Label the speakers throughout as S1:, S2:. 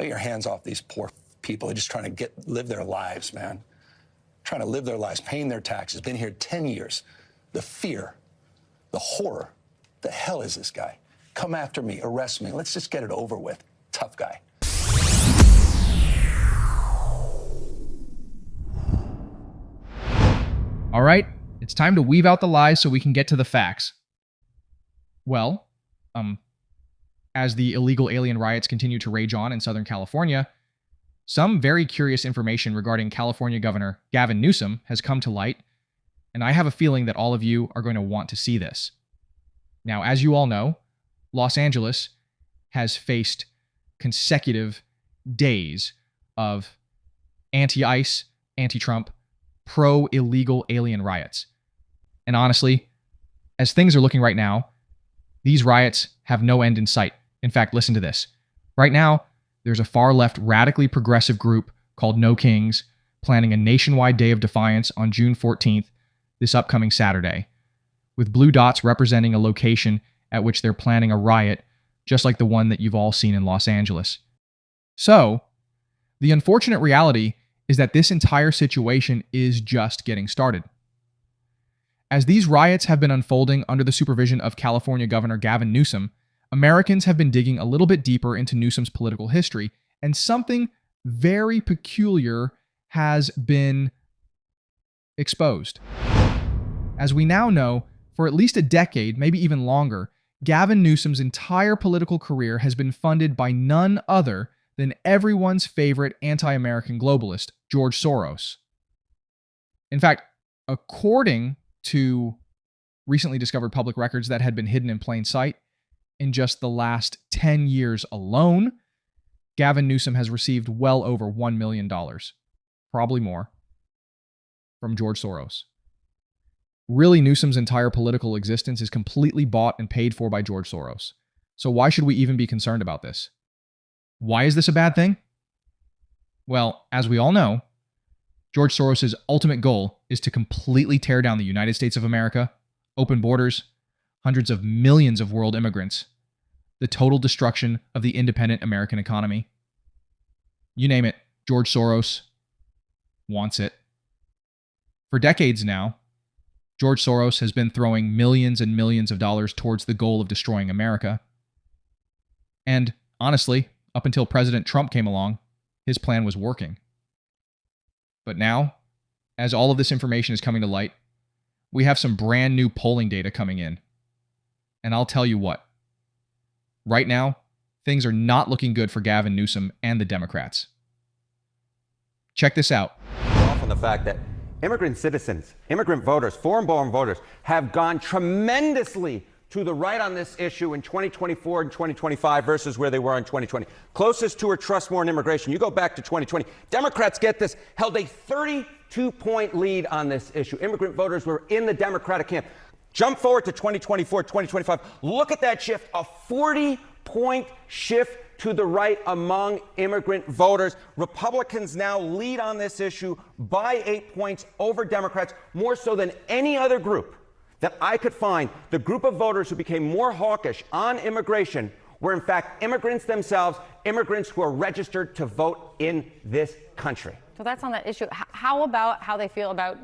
S1: Get your hands off these poor people who are just trying to live their lives, man. Trying to live their lives, paying their taxes, been here 10 years. The fear, the horror. The hell is this guy? Come after me, arrest me. Let's just get it over with. Tough guy.
S2: All right, it's time to weave out the lies so we can get to the facts. Well, as the illegal alien riots continue to rage on in Southern California, some very curious information regarding California Governor Gavin Newsom has come to light, and I have a feeling that all of you are going to want to see this. Now, as you all know, Los Angeles has faced consecutive days of anti-ICE, anti-Trump, pro-illegal alien riots. And honestly, as things are looking right now, these riots have no end in sight. In fact, listen to this. Right now, there's a far-left radically progressive group called No Kings planning a nationwide day of defiance on June 14th, this upcoming Saturday, with blue dots representing a location at which they're planning a riot, just like the one that you've all seen in Los Angeles. So, the unfortunate reality is that this entire situation is just getting started. As these riots have been unfolding under the supervision of California Governor Gavin Newsom, Americans have been digging a little bit deeper into Newsom's political history, and something very peculiar has been exposed. As we now know, for at least a decade, maybe even longer, Gavin Newsom's entire political career has been funded by none other than everyone's favorite anti-American globalist, George Soros. In fact, according to recently discovered public records that had been hidden in plain sight, in just the last 10 years alone, Gavin Newsom has received well over $1 million, probably more, from George Soros. Really, Newsom's entire political existence is completely bought and paid for by George Soros. So why should we even be concerned about this? Why is this a bad thing? Well, as we all know, George Soros' ultimate goal is to completely tear down the United States of America, open borders, hundreds of millions of world immigrants, the total destruction of the independent American economy. You name it, George Soros wants it. For decades now, George Soros has been throwing millions and millions of dollars towards the goal of destroying America. And honestly, up until President Trump came along, his plan was working. But now, as all of this information is coming to light, we have some brand new polling data coming in. And I'll tell you what, right now, things are not looking good for Gavin Newsom and the Democrats. Check this out.
S3: Off on the fact that immigrant citizens, immigrant voters, foreign-born voters have gone tremendously to the right on this issue in 2024 and 2025 versus where they were in 2020. Closest to or trust more in immigration. You go back to 2020, Democrats, get this, held a 32-point lead on this issue. Immigrant voters were in the Democratic camp. Jump forward to 2024, 2025. Look at that shift, a 40-point shift to the right among immigrant voters. Republicans now lead on this issue by 8 points over Democrats, more so than any other group that I could find. The group of voters who became more hawkish on immigration were in fact immigrants themselves, immigrants who are registered to vote in this country.
S4: So that's on that issue. How about how they feel about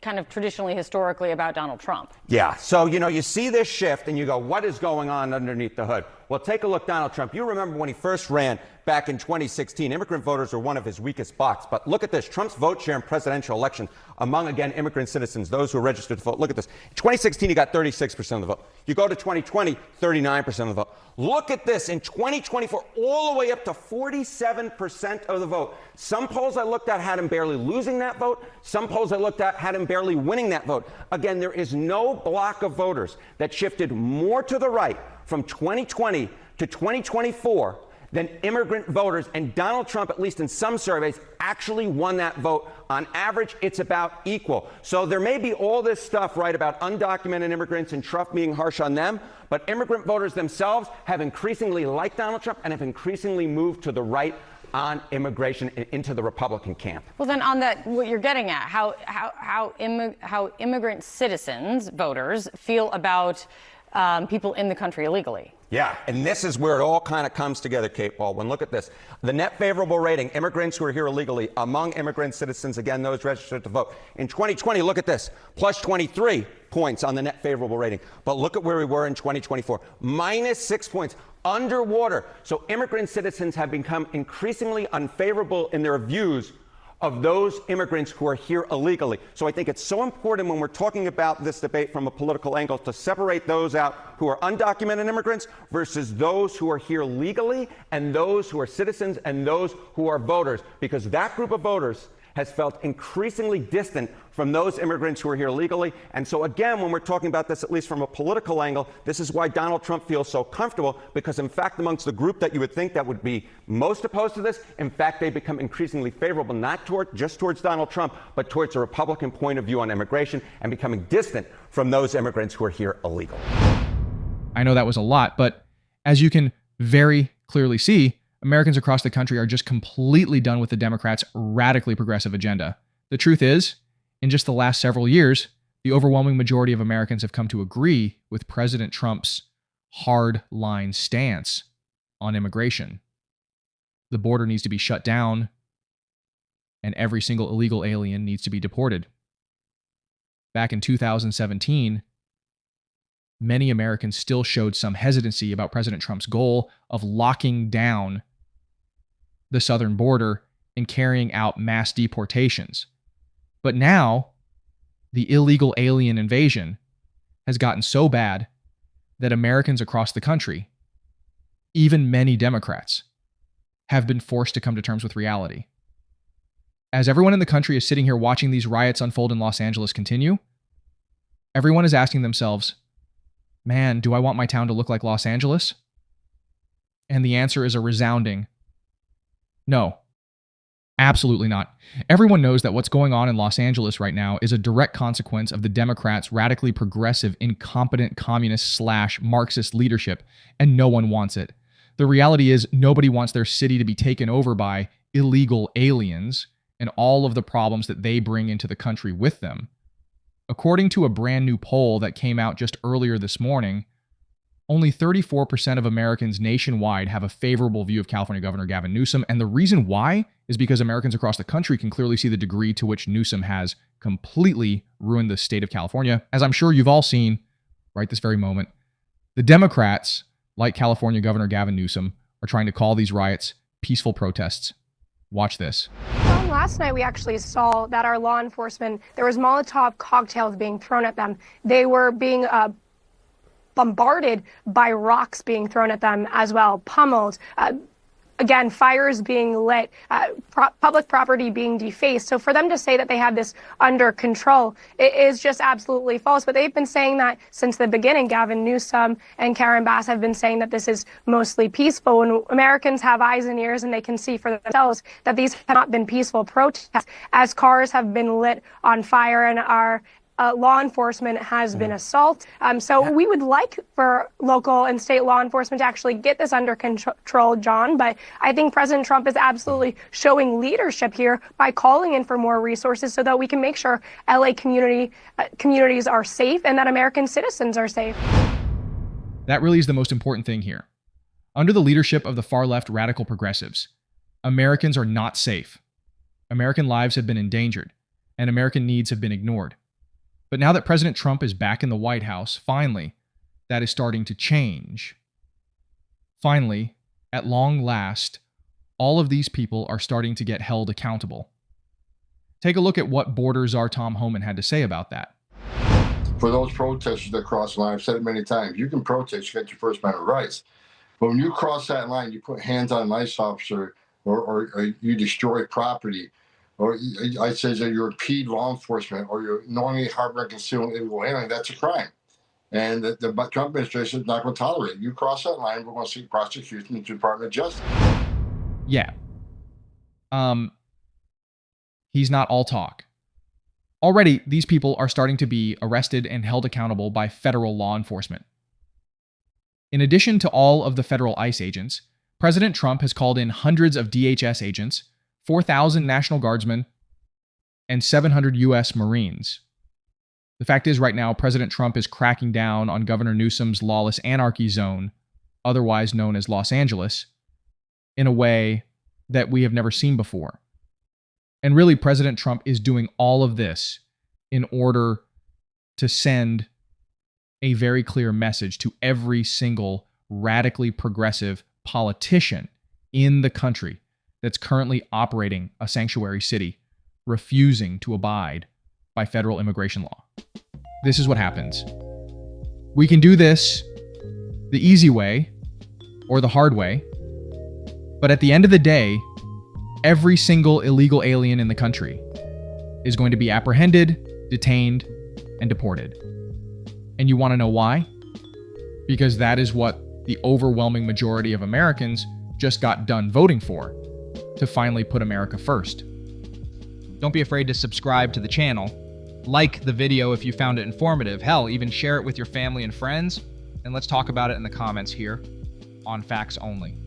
S4: kind of traditionally, historically about Donald Trump?
S3: Yeah, so, you see this shift and you go, what is going on underneath the hood? Well, take a look, Donald Trump. You remember when he first ran back in 2016, immigrant voters were one of his weakest spots. But look at this, Trump's vote share in presidential elections among, again, immigrant citizens, those who are registered to vote. Look at this. In 2016, he got 36% of the vote. You go to 2020, 39% of the vote. Look at this, in 2024, all the way up to 47% of the vote. Some polls I looked at had him barely losing that vote. Some polls I looked at had him barely winning that vote. Again, there is no block of voters that shifted more to the right from 2020 to 2024 than immigrant voters, and Donald Trump, at least in some surveys, actually won that vote. On average, it's about equal. So there may be all this stuff, right, about undocumented immigrants and Trump being harsh on them, but immigrant voters themselves have increasingly liked Donald Trump and have increasingly moved to the right on immigration into the Republican camp.
S4: Well, then on that, what you're getting at, how immigrant citizens, voters, feel about people in the country illegally.
S3: Yeah, and this is where it all kind of comes together, Kate Baldwin. Look at this. The net favorable rating, immigrants who are here illegally, among immigrant citizens, again, those registered to vote. In 2020, look at this, plus 23 points on the net favorable rating. But look at where we were in 2024, minus 6 points, underwater. So immigrant citizens have become increasingly unfavorable in their views of those immigrants who are here illegally. So I think it's so important when we're talking about this debate from a political angle to separate those out who are undocumented immigrants versus those who are here legally and those who are citizens and those who are voters, because that group of voters has felt increasingly distant from those immigrants who are here legally. And so again, when we're talking about this, at least from a political angle, this is why Donald Trump feels so comfortable, because in fact, amongst the group that you would think that would be most opposed to this, in fact, they become increasingly favorable, not just towards Donald Trump, but towards a Republican point of view on immigration and becoming distant from those immigrants who are here illegally.
S2: I know that was a lot, but as you can very clearly see, Americans across the country are just completely done with the Democrats' radically progressive agenda. The truth is, in just the last several years, the overwhelming majority of Americans have come to agree with President Trump's hard-line stance on immigration. The border needs to be shut down, and every single illegal alien needs to be deported. Back in 2017, many Americans still showed some hesitancy about President Trump's goal of locking down the southern border and carrying out mass deportations. But now, the illegal alien invasion has gotten so bad that Americans across the country, even many Democrats, have been forced to come to terms with reality. As everyone in the country is sitting here watching these riots unfold in Los Angeles continue, everyone is asking themselves, man, do I want my town to look like Los Angeles? And the answer is a resounding no. Absolutely not. Everyone knows that what's going on in Los Angeles right now is a direct consequence of the Democrats' radically progressive, incompetent communist/Marxist leadership, and no one wants it. The reality is nobody wants their city to be taken over by illegal aliens and all of the problems that they bring into the country with them. According to a brand new poll that came out just earlier this morning, only 34% of Americans nationwide have a favorable view of California Governor Gavin Newsom, and the reason why is because Americans across the country can clearly see the degree to which Newsom has completely ruined the state of California. As I'm sure you've all seen right this very moment, the Democrats, like California Governor Gavin Newsom, are trying to call these riots peaceful protests. Watch this.
S5: Last night, we actually saw that our law enforcement, there was Molotov cocktails being thrown at them. They were being bombarded by rocks being thrown at them as well, pummeled. Again, fires being lit, public property being defaced. So for them to say that they have this under control, it is just absolutely false. But they've been saying that since the beginning. Gavin Newsom and Karen Bass have been saying that this is mostly peaceful. And Americans have eyes and ears, and they can see for themselves that these have not been peaceful protests, as cars have been lit on fire and our law enforcement has been assaulted. So we would like for local and state law enforcement to actually get this under control, John. But I think President Trump is absolutely showing leadership here by calling in for more resources so that we can make sure LA communities are safe and that American citizens are safe.
S2: That really is the most important thing here. Under the leadership of the far-left radical progressives, Americans are not safe. American lives have been endangered, and American needs have been ignored. But now that President Trump is back in the White House, finally, that is starting to change. Finally, at long last, all of these people are starting to get held accountable. Take a look at what border czar Tom Homan had to say about that.
S6: For those protesters that cross the line, I've said it many times, you can protest, you get your First Amendment rights. But when you cross that line, you put hands on an ICE officer or you destroy property, or I say that you're impede law enforcement, or you're knowingly harboring, concealing illegal alien, that's a crime. And the Trump administration is not going to tolerate it. You cross that line, we're going to see prosecution in the Department of Justice.
S2: Yeah. He's not all talk. Already, these people are starting to be arrested and held accountable by federal law enforcement. In addition to all of the federal ICE agents, President Trump has called in hundreds of DHS agents, 4,000 National Guardsmen, and 700 U.S. Marines. The fact is, right now, President Trump is cracking down on Governor Newsom's lawless anarchy zone, otherwise known as Los Angeles, in a way that we have never seen before. And really, President Trump is doing all of this in order to send a very clear message to every single radically progressive politician in the country that's currently operating a sanctuary city, refusing to abide by federal immigration law. This is what happens. We can do this the easy way or the hard way, but at the end of the day, every single illegal alien in the country is going to be apprehended, detained, and deported. And you want to know why? Because that is what the overwhelming majority of Americans just got done voting for, to finally put America first. Don't be afraid to subscribe to the channel. Like the video if you found it informative. Hell, even share it with your family and friends. And let's talk about it in the comments here on Facts Only.